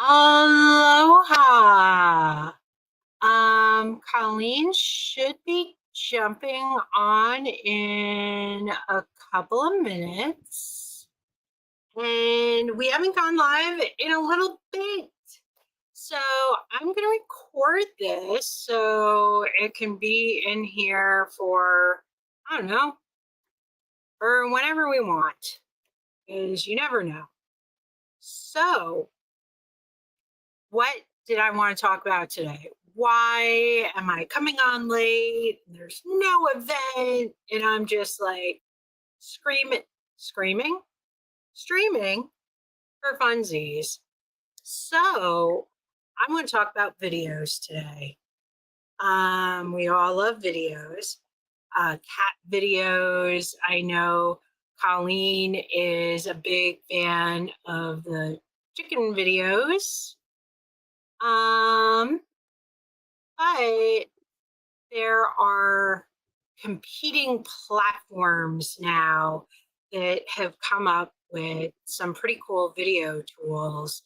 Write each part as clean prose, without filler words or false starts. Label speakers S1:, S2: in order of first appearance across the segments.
S1: Aloha. Colleen should be jumping on in a couple of minutes. And we haven't gone live in a little bit. So I'm going to record this so it can be in here for, I don't know, for whenever we want, because you never know. So, what did I want to talk about today? Why am I coming on late? There's no event. And I'm just like screaming, streaming for funsies. So I'm going to talk about videos today. We all love videos, cat videos. I know Colleen is a big fan of the chicken videos. But there are competing platforms now that have come up with some pretty cool video tools.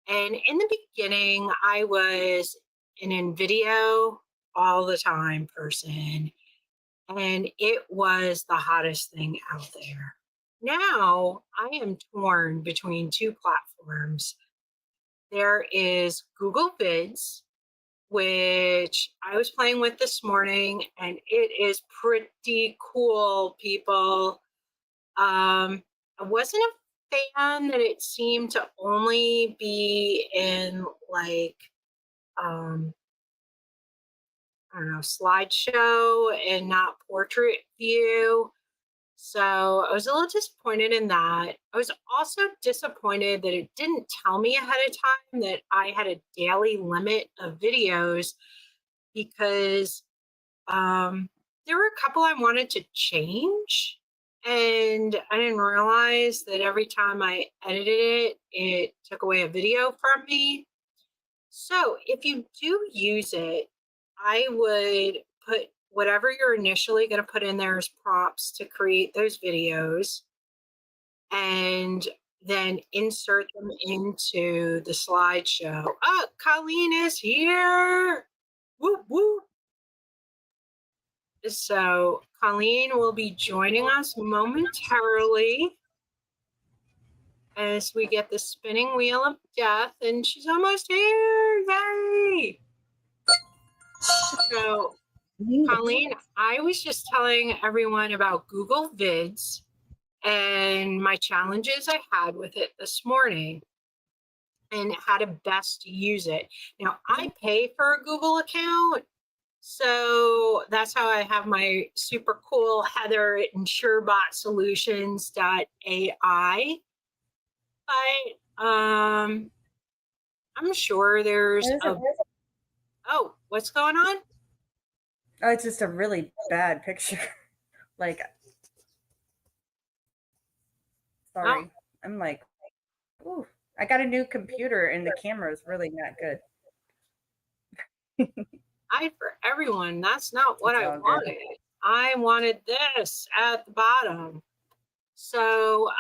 S1: And in the beginning, I was an in video all the time person, and it was the hottest thing out there. Now I am torn between two platforms. There is Google Vids, which I was playing with this morning, and it is pretty cool, people. I wasn't a fan that it seemed to only be in like I don't know, slideshow and not portrait view. So I was a little disappointed in that. I was also disappointed that it didn't tell me ahead of time that I had a daily limit of videos, because there were a couple I wanted to change, and I didn't realize that every time I edited it, it took away a video from me. So if you do use it, I would put whatever you're initially going to put in there as prompts to create those videos, and then insert them into the slideshow. Oh, Colleen is here. Whoop, whoop. So Colleen will be joining us momentarily as we get the spinning wheel of death, and she's almost here. Yay! So, Colleen, I was just telling everyone about Google Vids and my challenges I had with it this morning and how to best use it. Now, I pay for a Google account, so that's how I have my super cool Heather at insurebot.solutions.ai. But I'm sure there's a. Oh, what's going on?
S2: Oh, it's just a really bad picture. Like, sorry. I'm like, ooh, I got a new computer and the camera is really not good.
S1: For everyone. That's not what
S2: It's
S1: I
S2: all good.
S1: wanted. I wanted this at the bottom. So,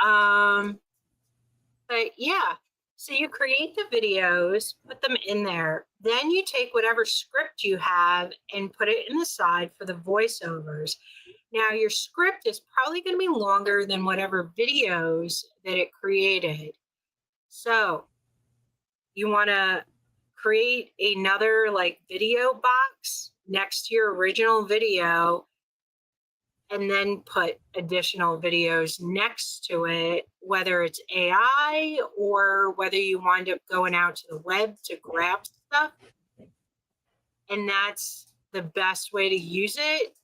S1: but yeah. So you create the videos, put them in there. Then you take whatever script you have and put it in the side for the voiceovers. Now your script is probably going to be longer than whatever videos that it created. So you want to create another like video box next to your original video, and then put additional videos next to it, whether it's AI or whether you wind up going out to the web to grab stuff. And that's the best way to use it,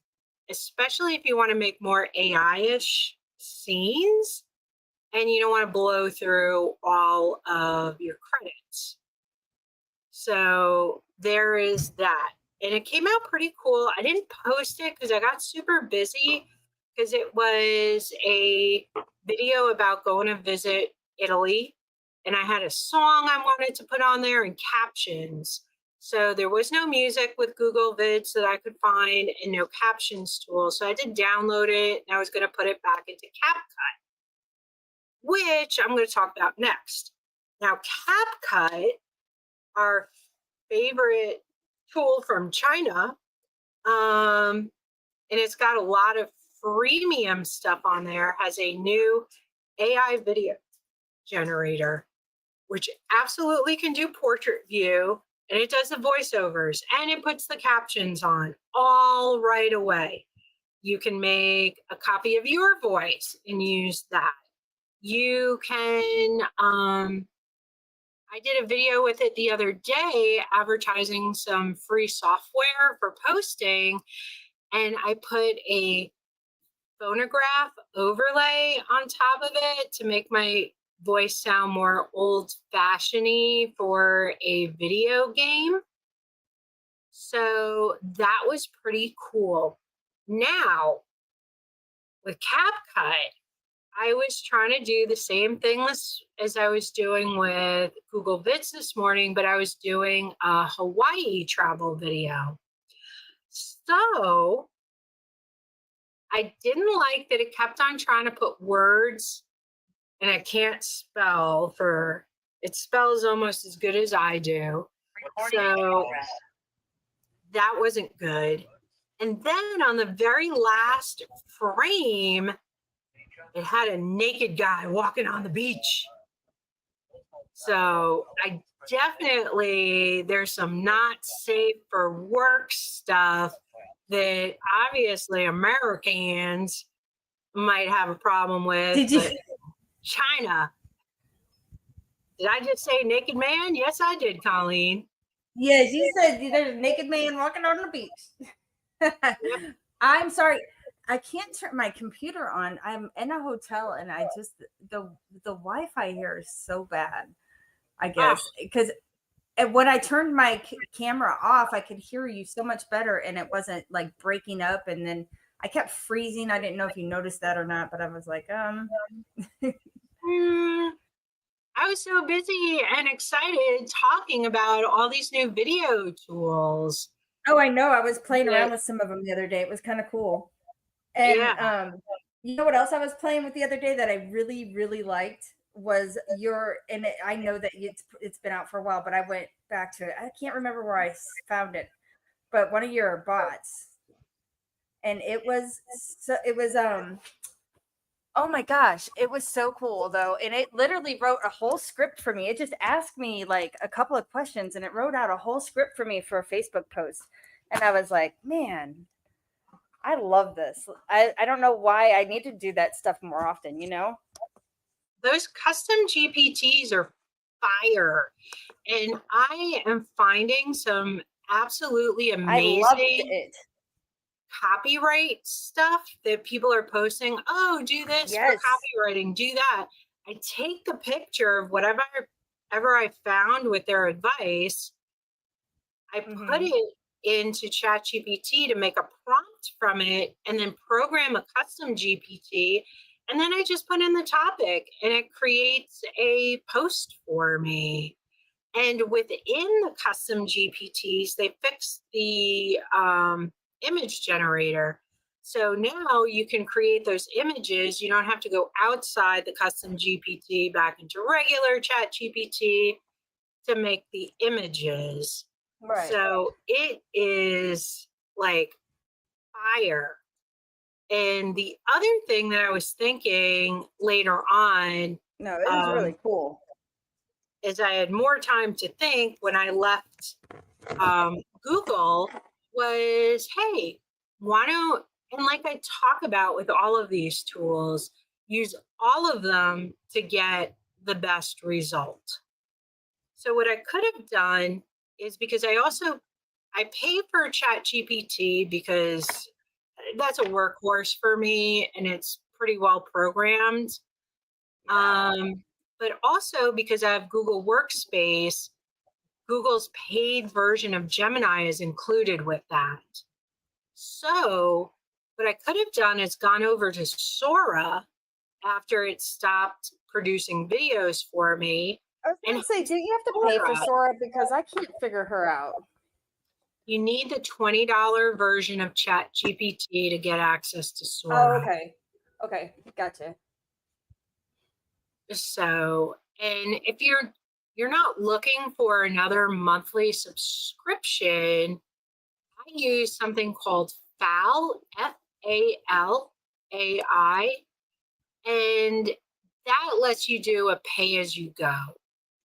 S1: especially if you want to make more AI-ish scenes and you don't want to blow through all of your credits. So there is that. And it came out pretty cool. I didn't post it because I got super busy, because it was a video about going to visit Italy. And I had a song I wanted to put on there and captions. So there was no music with Google Vids that I could find, and no captions tool. So I did download it, and I was going to put it back into CapCut, which I'm going to talk about next. Now, CapCut, our favorite tool from China, and it's got a lot of freemium stuff on there, has a new AI video generator, which absolutely can do portrait view, and it does the voiceovers and it puts the captions on all right away. You can make a copy of your voice and use that. You can, I did a video with it the other day advertising some free software for posting, and I put a phonograph overlay on top of it to make my voice sound more old-fashioned for a video game. So that was pretty cool. Now, with CapCut, I was trying to do the same thing as I was doing with Google Vids this morning, but I was doing a Hawaii travel video. So I didn't like that it kept on trying to put words, and I can't spell for it spells almost as good as I do. So that wasn't good. And then on the very last frame, it had a naked guy walking on the beach. So I definitely, there's some not safe for work stuff that obviously Americans might have a problem with.
S2: Did you?
S1: China. Did I just say naked man? Yes, I did, Colleen.
S2: Yes, you said there's a naked man walking on the beach.
S1: Yep.
S2: I'm sorry. I can't turn my computer on. I'm in a hotel and I just the Wi-Fi here is so bad. I guess because when I turned my camera off, I could hear you so much better and it wasn't like breaking up, and then I kept freezing. I didn't know if you noticed that or not, but I was like,
S1: I was so busy and excited talking about all these new video tools.
S2: Oh, I know. I was playing around with some of them the other day. It was kind of cool. And
S1: Yeah.
S2: you know what else I was playing with the other day that I really, really liked was I know that it's been out for a while, but I went back to it. I can't remember where I found it, but one of your bots, and it was oh my gosh, it was so cool though. And it literally wrote a whole script for me. It just asked me like a couple of questions and it wrote out a whole script for me for a Facebook post. And I was like, man, I love this. I don't know why I need to do that stuff more often, you know?
S1: Those custom GPTs are fire. And I am finding some absolutely
S2: I loved
S1: amazing
S2: it.
S1: copyright stuff that people are posting. Oh, do this for copywriting, do that. I take the picture of whatever I found with their advice. I put it into ChatGPT to make a prompt from it and then program a custom GPT. And then I just put in the topic and it creates a post for me. And within the custom GPTs, they fixed the image generator. So now you can create those images. You don't have to go outside the custom GPT back into regular Chat GPT to make the images.
S2: Right.
S1: So it is like fire. And the other thing that I was thinking later on,
S2: no, it was really cool.
S1: Is I had more time to think when I left Google was, hey, why don't, and like I talk about with all of these tools, use all of them to get the best result. So what I could have done is, because I pay for Chat GPT because that's a workhorse for me and it's pretty well programmed. But also because I have Google Workspace, Google's paid version of Gemini is included with that. So what I could have done is gone over to Sora after it stopped producing videos for me.
S2: I was going to say, do you have to pay for Sora? Because I can't figure her out.
S1: You need the $20 version of ChatGPT to get access to Sora.
S2: Oh, okay. Okay, gotcha.
S1: So, and if you're you're not looking for another monthly subscription, I use something called FAL, FALAI, and that lets you do a pay as you go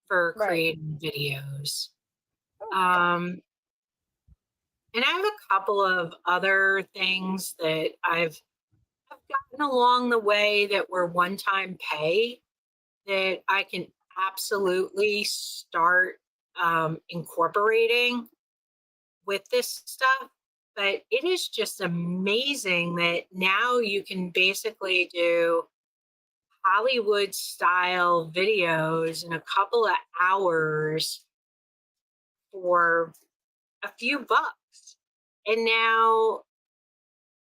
S1: for
S2: Right.
S1: creating videos.
S2: Oh,
S1: Um, and I have a couple of other things that have gotten along the way that were one time pay that I can absolutely start incorporating with this stuff. But it is just amazing that now you can basically do Hollywood style videos in a couple of hours for a few bucks. And now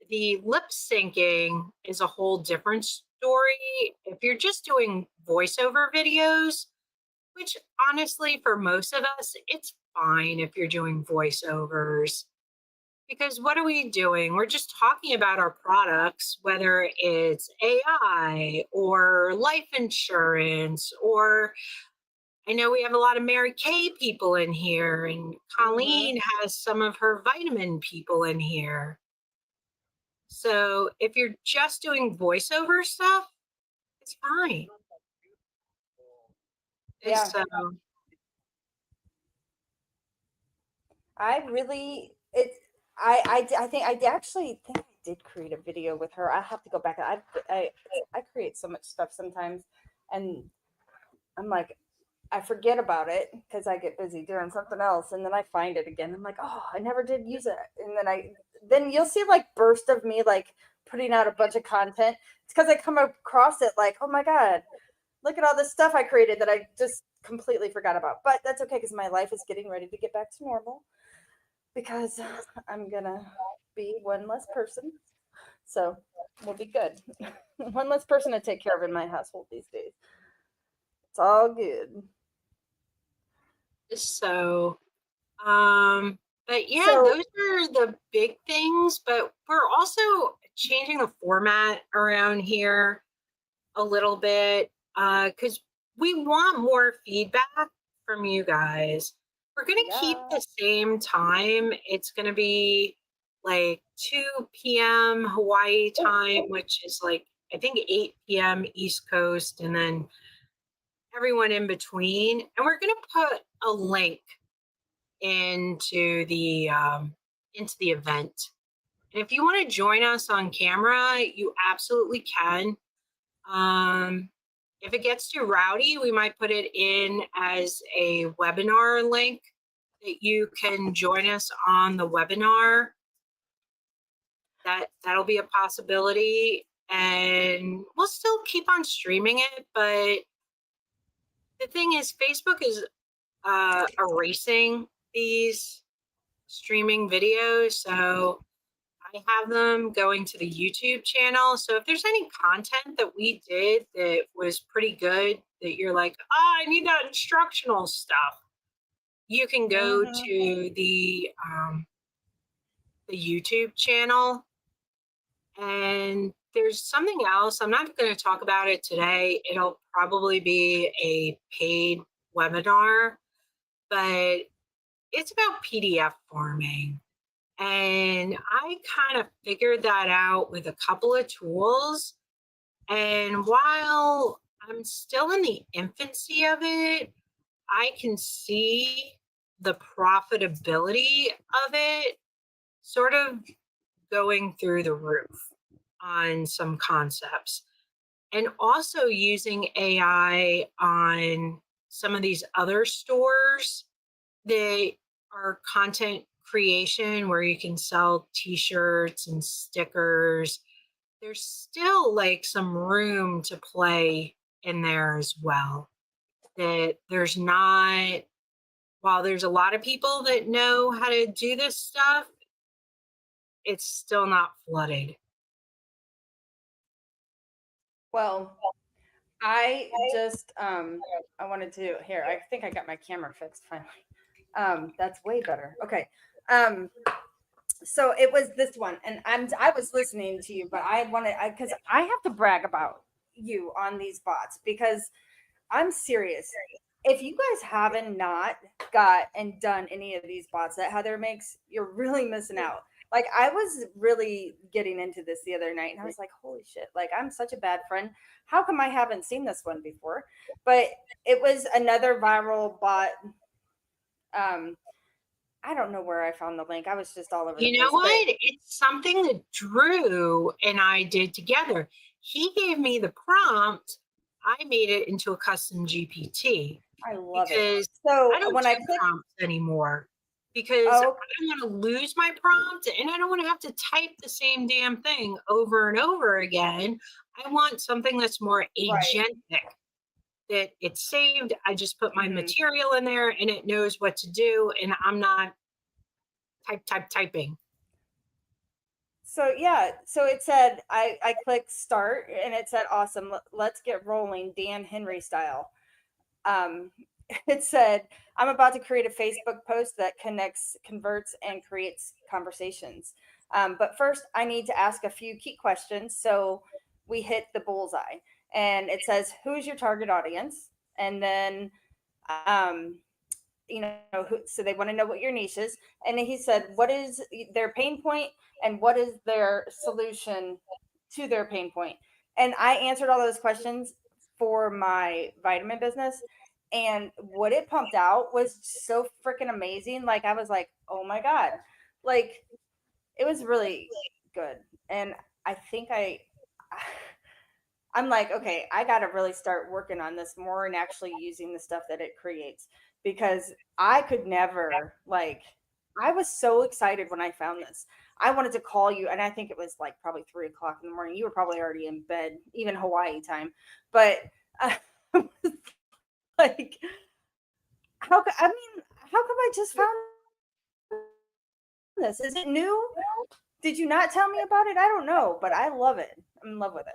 S1: the lip syncing is a whole different story. If you're just doing voiceover videos, which honestly, for most of us, it's fine if you're doing voiceovers. Because what are we doing? We're just talking about our products, whether it's AI or life insurance, or I know we have a lot of Mary Kay people in here, and
S2: mm-hmm.
S1: Colleen has some of her vitamin people in here. So if you're just doing voiceover stuff, it's fine. And
S2: Yeah.
S1: so,
S2: I really it's I think I actually think I did create a video with her. I have to go back. I create so much stuff sometimes, and I'm like I forget about it because I get busy doing something else, and then I find it again. I'm like, oh, I never did use it, and then you'll see like burst of me like putting out a bunch of content. It's because I come across it like, oh my god, look at all this stuff I created that I just completely forgot about. But that's okay because my life is getting ready to get back to normal because I'm gonna be one less person. So we'll be good. One less person to take care of in my household these days. It's all good.
S1: so, um, but yeah,
S2: So
S1: those are the big things. But we're also changing the format around here a little bit because we want more feedback from you guys. We're going to keep
S2: yeah.
S1: the same time. It's going to be like 2 p.m. Hawaii time, which is like, I think 8 p.m. East Coast, and then everyone in between. And we're going to put a link into the event. And if you want to join us on camera, you absolutely can. Um, if it gets too rowdy, we might put it in as a webinar link that you can join us on the webinar. That'll be a possibility, and we'll still keep on streaming it. But the thing is, Facebook is erasing these streaming videos, so I have them going to the YouTube channel. So if there's any content that we did that was pretty good, that you're like, oh, I need that instructional stuff, you can go
S2: Mm-hmm.
S1: to the YouTube channel. And there's something else. I'm not going to talk about it today. It'll probably be a paid webinar, but it's about PDF forming. And I kind of figured that out with a couple of tools. And while I'm still in the infancy of it, I can see the profitability of it sort of going through the roof on some concepts. And also using AI on some of these other stores that are content creation where you can sell t-shirts and stickers. There's still like some room to play in there as well. That there's not, while there's a lot of people that know how to do this stuff, it's still not flooded.
S2: Well, I just I wanted to here. I think I got my camera fixed finally. That's way better. Okay. Um so it was this one, and I was listening to you, but I wanted because I have to brag about you on these bots because I'm serious. if you guys haven't not got and done any of these bots that Heather makes, you're really missing out. Like I was really getting into this the other night and I was like, holy shit, like I'm such a bad friend. How come I haven't seen this one before? But it was another viral bot. I don't know where I found the link. I was just all over the
S1: You know
S2: place. But
S1: what? It's something that Drew and I did together. He gave me the prompt. I made it into a custom GPT
S2: I love it.
S1: because I
S2: So
S1: don't
S2: when I
S1: do
S2: click,
S1: prompts anymore because
S2: oh,
S1: I don't want to lose my prompt and I don't want to have to type the same damn thing over and over again. I want something that's more
S2: right.
S1: agentic, that it's saved. I just put my
S2: Mm-hmm.
S1: material in there and it knows what to do and I'm not typing.
S2: So yeah, so it said I clicked start and it said awesome. Let's get rolling, Dan Henry style. Um, it said I'm about to create a Facebook post that connects, converts, and creates conversations. But first, I need to ask a few key questions so we hit the bullseye. And it says who's your target audience, and then um, so they want to know what your niche is. And he said, what is their pain point and what is their solution to their pain point? And I answered all those questions for my vitamin business. And what it pumped out was so freaking amazing. Like, I was like, oh my God. Like, it was really good. And I think I'm like, okay, I got to really start working on this more and actually using the stuff that it creates because I could never, like, I was so excited when I found this. I wanted to call you, and I think it was like probably 3 o'clock in the morning. You were probably already in bed, even Hawaii time. But like, I mean, how come I just found this? Is it new? Did you not tell me about it? I don't know, but I love it. I'm in love with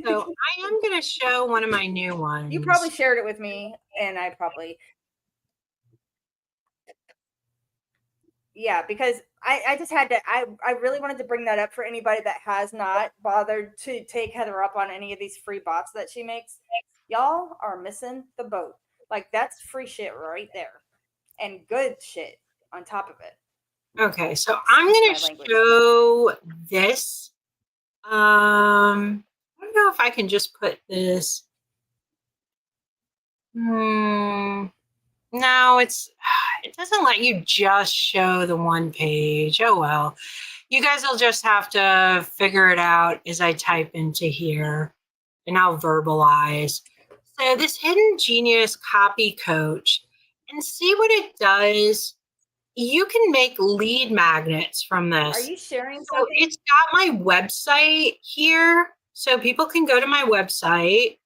S1: So
S2: it.
S1: I am going to show one of my new
S2: You probably
S1: ones.
S2: shared it with me, and I probably, yeah, because I just had to, I really wanted to bring that up for anybody that has not bothered to take Heather up on any of these free bots that she makes. Y'all are missing the boat. Like, that's free shit right there, and good shit on top of it.
S1: Okay, so I'm
S2: Excuse
S1: going
S2: my
S1: to
S2: language.
S1: show this. I don't know if I can just put this. No, it doesn't let you just show the one page. Oh well. You guys will just have to figure it out as I type into here and I'll verbalize. So this hidden genius copy coach, and see what it does. You can make lead magnets from
S2: Are
S1: this.
S2: you sharing
S1: So
S2: something,
S1: it's got my website here. So people can go to my website.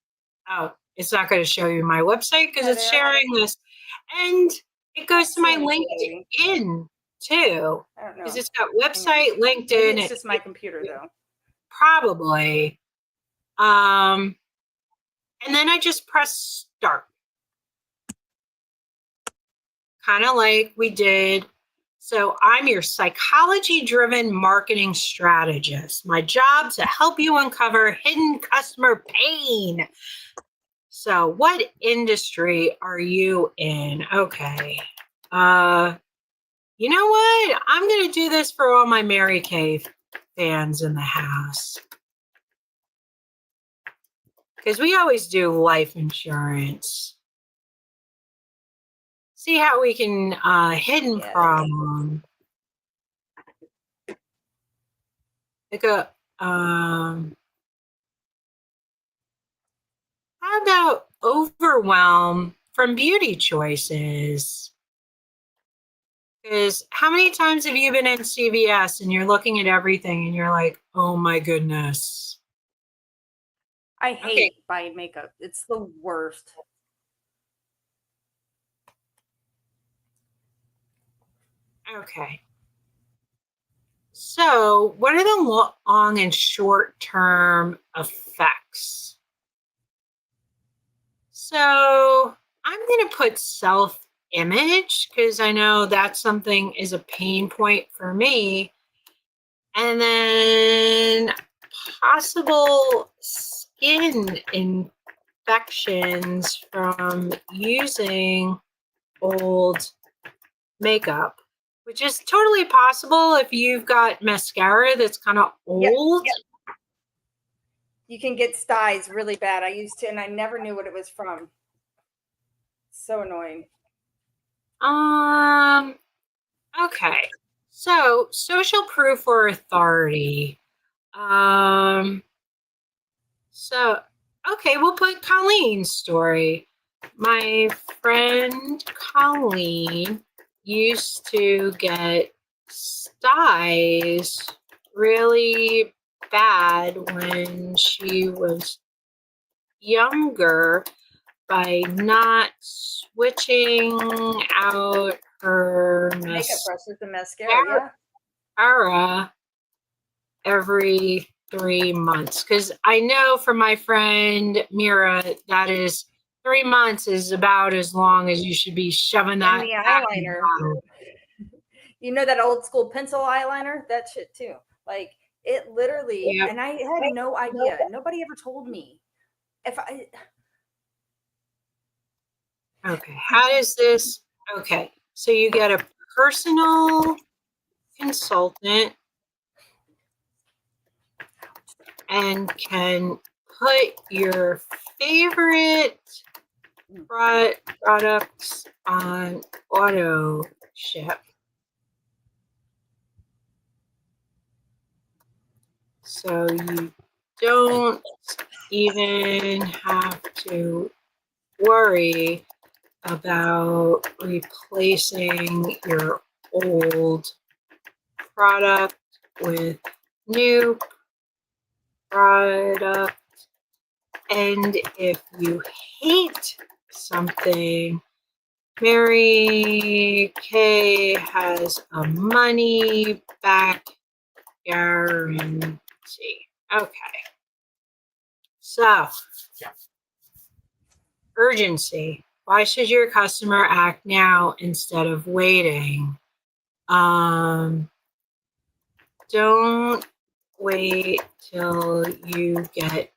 S1: Oh, it's not going to show you my website because it's
S2: Heather?
S1: sharing this. And it
S2: I
S1: goes
S2: don't
S1: to
S2: see
S1: my
S2: anything, baby.
S1: LinkedIn too.
S2: I don't
S1: Because
S2: know.
S1: it's got
S2: Hang on.
S1: website,
S2: Maybe
S1: LinkedIn,
S2: it's just my computer though.
S1: probably. Um, and then I just press start. Kind of like we did. So I'm your psychology driven marketing strategist. My job to help you uncover hidden customer pain. So what industry are you in? Okay. You know what? I'm going to do this for all my Mary Kay fans in the house. Because we always do life insurance. See how we can hidden
S2: Yeah,
S1: problem. Like a how about overwhelm from beauty choices? Because how many times have you been in CVS and you're looking at everything and you're like, oh my goodness.
S2: I
S1: Okay.
S2: hate buying makeup. It's the worst.
S1: Okay. So, what are the long and short term effects? So, I'm going to put self image because I know that's something is a pain point for me. And then possible skin infections from using old makeup, which is totally possible if you've got mascara that's kind of old.
S2: Yep. You can get styes really bad. I used to, and I never knew what it was from. So annoying.
S1: Okay. So social proof or authority. So okay, we'll put Colleen's story. My friend Colleen used to get styes really bad when she was younger by not switching out her
S2: Makeup brushes and mascara.
S1: mascara every 3 months. Because I know from my friend Mira, that is 3 months is about as long as you should be shoving that.
S2: And the eyeliner. You know that old school pencil eyeliner? That shit too. Like it literally,
S1: Yep.
S2: and I had no idea. Nobody ever told me. If I
S1: Okay, how does this? Okay, so you get a personal consultant and can put your favorite products on auto ship. So you don't even have to worry about replacing your old product with new product. And if you hate something, Mary Kay has a money back guarantee. Okay. So, urgency. Why should your customer act now instead of waiting? Don't wait till you get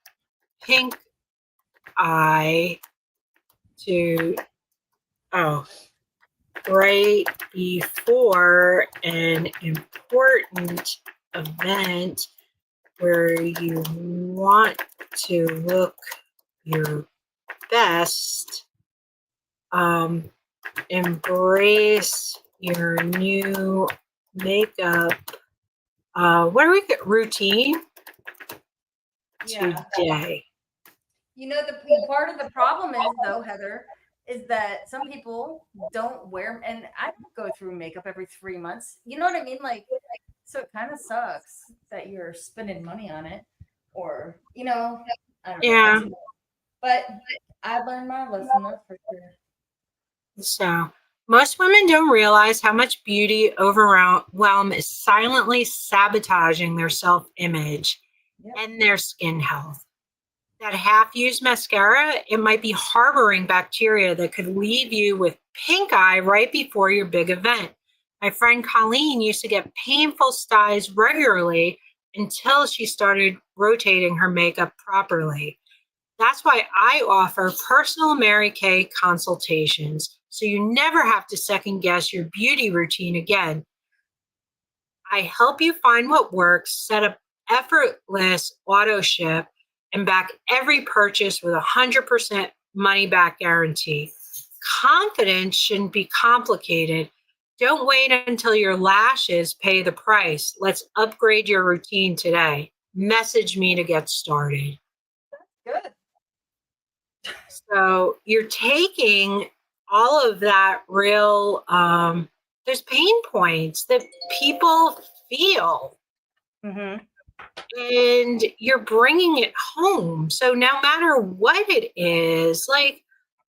S1: pink eye to, right before an important event where you want to look your best. Embrace your new makeup. What do we get? Routine today.
S2: You know, the part of the problem is though, Heather, is that some people don't wear, and I don't go through makeup every 3 months. You know what I mean? Like, so it kind of sucks that you're spending money on it, or you know, I don't know. But I learned my lesson, that's for sure.
S1: So most women don't realize how much beauty overwhelm is silently sabotaging their self-image and their skin health. That half-used mascara, it might be harboring bacteria that could leave you with pink eye right before your big event. My friend Colleen used to get painful styes regularly until she started rotating her makeup properly. That's why I offer personal Mary Kay consultations, so you never have to second guess your beauty routine again. I help you find what works, set up effortless auto ship, and back every purchase with 100% money back guarantee. Confidence shouldn't be complicated. Don't wait until your lashes pay the price. Let's upgrade your routine today. Message me to get started.
S2: Good.
S1: So you're taking all of that real, there's pain points that people feel.
S2: Mm-hmm.
S1: And you're bringing it home. So no matter what it is, like,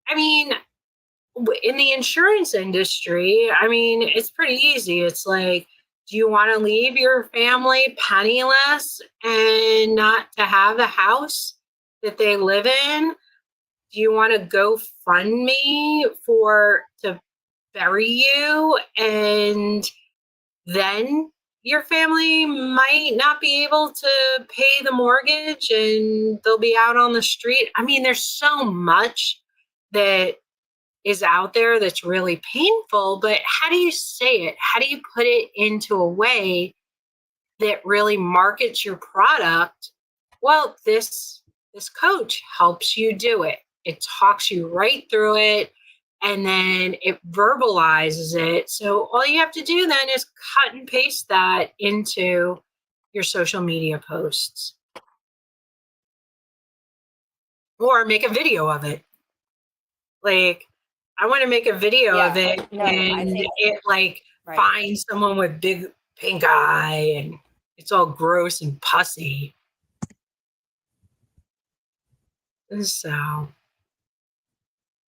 S1: I mean, in the insurance industry, I mean, it's pretty easy. It's like, do you want to leave your family penniless and not to have a house that they live in? Do you want to go fund me to bury you and then your family might not be able to pay the mortgage and they'll be out on the street. I mean, there's so much that is out there that's really painful, but how do you say it? How do you put it into a way that really markets your product? Well, this coach helps you do it. It talks you right through it and then it verbalizes it. So all you have to do then is cut and paste that into your social media posts or make a video of it. Like, I want to make a video of it and it like finds someone with big pink eye and it's all gross and pussy. So,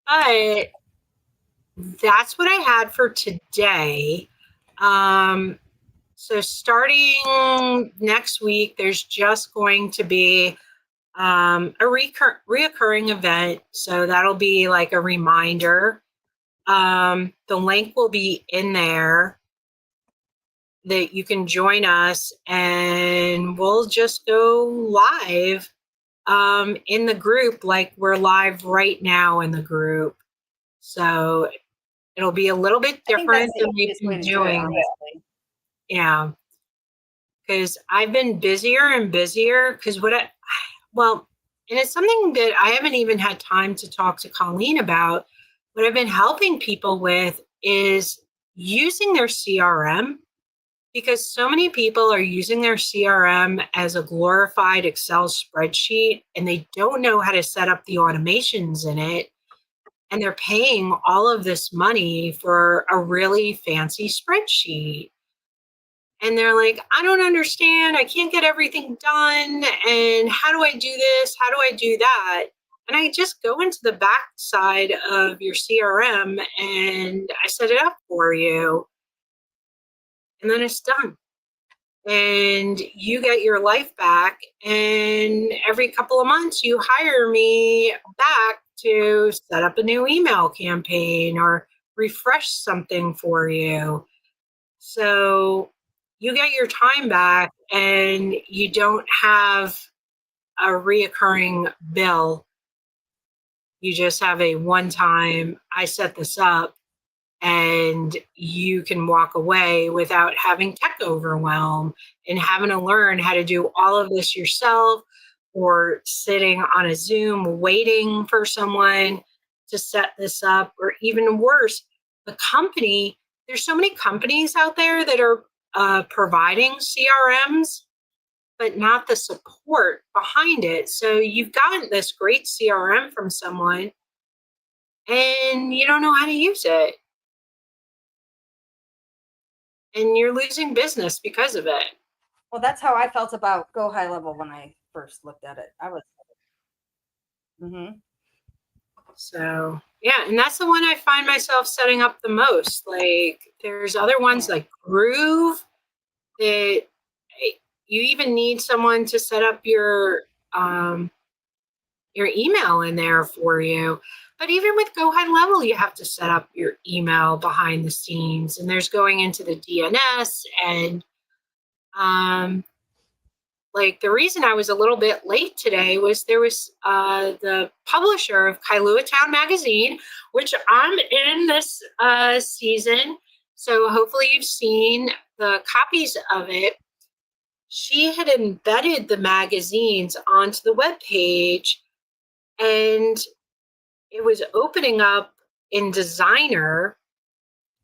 S1: but that's what I had for today. So starting next week, there's just going to be a reoccurring event. So that'll be like a reminder. The link will be in there that you can join us and we'll just go live in the group like we're live right now in the group. So it'll be a little bit different than we've been doing. Yeah. Because I've been busier and busier because and it's something that I haven't even had time to talk to Colleen about. What I've been helping people with is using their CRM because so many people are using their CRM as a glorified Excel spreadsheet and they don't know how to set up the automations in it. And they're paying all of this money for a really fancy spreadsheet. And they're like, I don't understand. I can't get everything done. And how do I do this? How do I do that? And I just go into the back side of your CRM and I set it up for you. And then it's done. And you get your life back. And every couple of months, you hire me back to set up a new email campaign or refresh something for you. So you get your time back and you don't have a reoccurring bill. You just have a one time, I set this up, and you can walk away without having tech overwhelm and having to learn how to do all of this yourself or sitting on a Zoom waiting for someone to set this up, or even worse, the company. There's so many companies out there that are providing CRMs, but not the support behind it. So you've gotten this great CRM from someone and you don't know how to use it. And you're losing business because of it.
S2: Well, that's how I felt about Go High Level when I first looked at it. I was.
S1: So, yeah, and that's the one I find myself setting up the most. Like, there's other ones like Groove that you even need someone to set up your email in there for you. But even with Go High Level, you have to set up your email behind the scenes, and there's going into the DNS and like the reason I was a little bit late today was there was the publisher of Kailua Town magazine, which I'm in this season. So hopefully you've seen the copies of it. She had embedded the magazines onto the webpage and it was opening up in Designer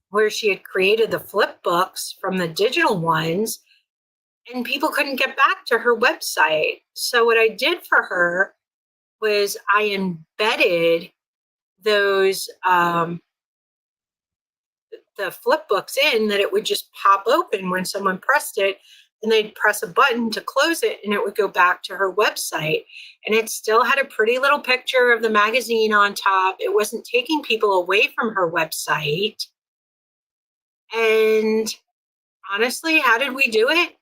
S1: where she had created the flip books from the digital ones. And people couldn't get back to her website. So what I did for her was I embedded those the flip books in that it would just pop open when someone pressed it, and they'd press a button to close it and it would go back to her website. And it still had a pretty little picture of the magazine on top. It wasn't taking people away from her website. And honestly, how did we do it?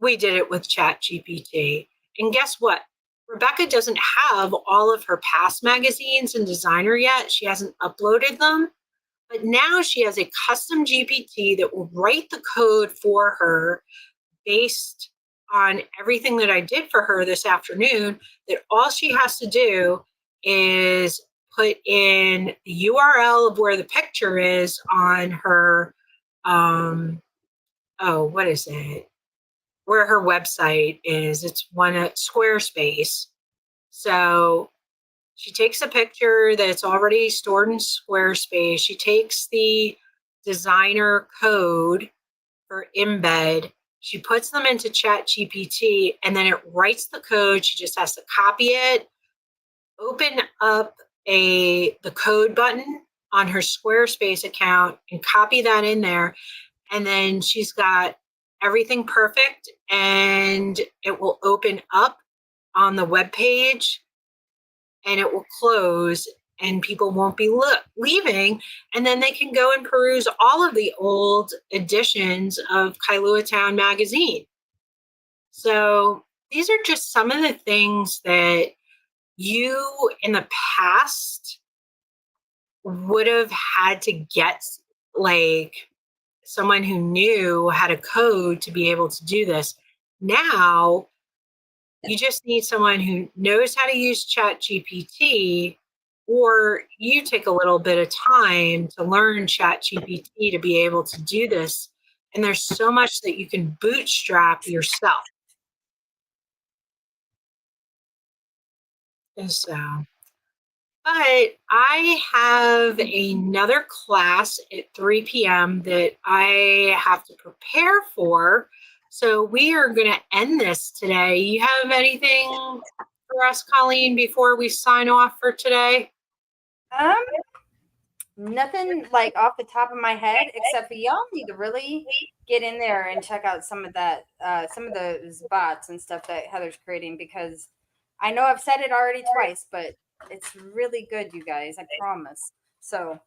S1: We did it with ChatGPT. And guess what? Rebecca doesn't have all of her past magazines in Designer yet. She hasn't uploaded them. But now she has a custom GPT that will write the code for her based on everything that I did for her this afternoon, that all she has to do is put in the URL of where the picture is on her, what is it? Where her website is. It's one at Squarespace. So she takes a picture that's already stored in Squarespace. She takes the designer code for embed. She puts them into Chat GPT, and then it writes the code. She just has to copy it, open up the code button on her Squarespace account and copy that in there. And then she's got everything perfect, and it will open up on the web page, and it will close, and people won't be leaving, and then they can go and peruse all of the old editions of Kailua Town magazine. So these are just some of the things that you in the past would have had to get, like, someone who knew how to code to be able to do this. Now you just need someone who knows how to use Chat GPT, or you take a little bit of time to learn Chat GPT to be able to do this. And there's so much that you can bootstrap yourself. And so, but I have another class at 3 p.m. that I have to prepare for. So we are going to end this today. You have anything for us, Colleen, before we sign off for today?
S2: Nothing like off the top of my head, except for y'all need to really get in there and check out some of that, some of those bots and stuff that Heather's creating, because I know I've said it already twice, but it's really good, you guys. I promise. So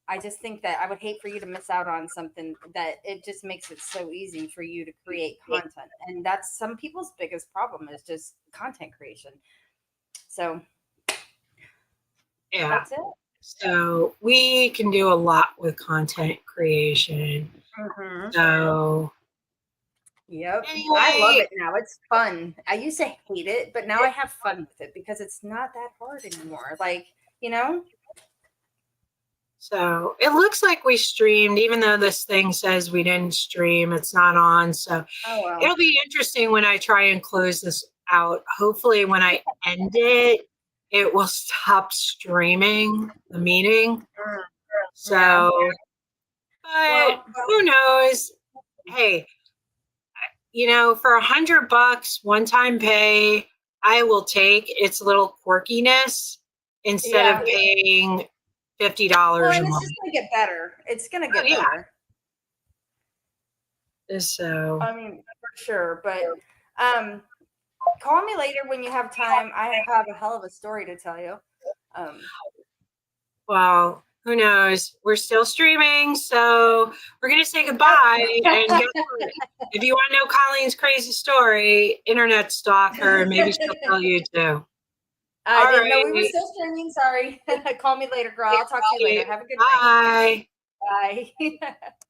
S2: I just think that I would hate for you to miss out on something that it just makes it so easy for you to create content. And that's some people's biggest problem, is just content creation. So
S1: Yeah.
S2: that's it.
S1: So we can do a lot with content creation.
S2: Mm-hmm.
S1: So
S2: Yep.
S1: anyway,
S2: I love it now. It's fun. I used to hate it, but now I have fun with it because it's not that hard anymore. Like, you know?
S1: So it looks like we streamed, even though this thing says we didn't stream, it's not on. So it'll be interesting when I try and close this out. Hopefully when I end it, it will stop streaming the meeting. So, but who knows? Hey, for $100 one-time pay, I will take its little quirkiness instead of paying $50
S2: Well, and
S1: a
S2: it's
S1: month.
S2: just gonna get better. It's gonna get better.
S1: So
S2: I mean, for sure. But call me later when you have time. I have a hell of a story to tell you.
S1: Well, who knows? We're still streaming, so we're gonna say goodbye. And guess what? If you want to know Colleen's crazy story, internet stalker, maybe she'll tell you too.
S2: I didn't know we were still streaming. Sorry. Call me later, girl. I'll talk to you later. Have a good night.
S1: Bye.
S2: Bye.